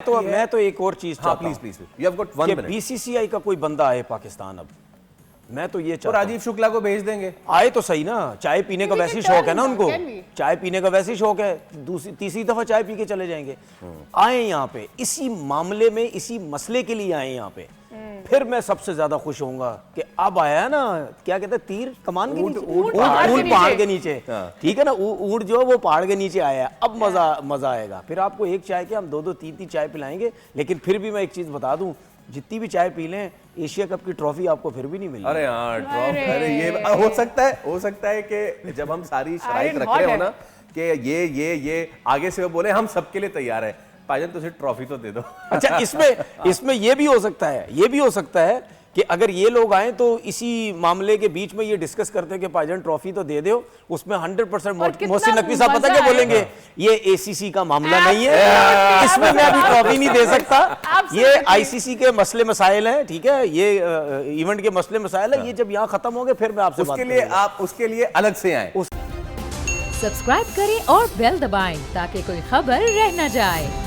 तो मैं तो एक और चीज चाहता हूं, please you have got 1 minute. BCCI का कोई बंदा आए पाकिस्तान अब, मैं तो ये तो चाहता हूं राजीव शुक्ला को भेज देंगे। आए तो सही ना, चाय पीने का वैसे ही शौक है ना उनको, चाय पीने का वैसे ही शौक है, दूसरी तीसरी दफा चाय पी के चले जाएंगे। आए यहाँ पे इसी मामले में, इसी मसले के लिए आए यहाँ पे, फिर मैं सबसे ज्यादा खुश होऊंगा कि अब आया है ना, क्या कहते हैं, तीर कमान के नीचे, ऊंट पहाड़ के नीचे, ठीक है ना, ऊंट जो है वो पहाड़ के नीचे आया है, अब मजा आएगा। फिर आपको एक चाय के हम दो दो तीन तीन चाय पिलाएंगे। लेकिन फिर भी मैं एक चीज बता दूं, जितनी भी चाय पी लें, एशिया कप की ट्रॉफी आपको फिर भी नहीं मिली। अरे हाँ ट्रॉफी, अरे ये हो सकता है कि जब हम सारी शराइत रख रहे हो ना कि ये आगे से वो बोले हम सबके लिए तैयार है, भाईजान तुझे ट्रॉफी तो दे दो। अच्छा इसमें ये भी हो सकता है, ये भी हो सकता है कि अगर ये लोग आए तो इसी मामले के बीच में ये डिस्कस करते हैं कि भाईजान ट्रॉफी तो दे दो, उसमें 100% मोहसिन नकवी साहब पता क्या बोलेंगे, ये एसीसी का मामला नहीं है, इसमें मैं अभी ट्रॉफी नहीं दे सकता, ये आईसीसी के मसले मसाइल हैं, ठीक है, ये इवेंट के मसले मसाइल है, ये जब यहाँ खत्म होंगे फिर मैं आपसे उसके लिए आप उसके लिए अलग से आए। सब्सक्राइब करें और बेल दबाएं ताकि कोई खबर रह न जाए।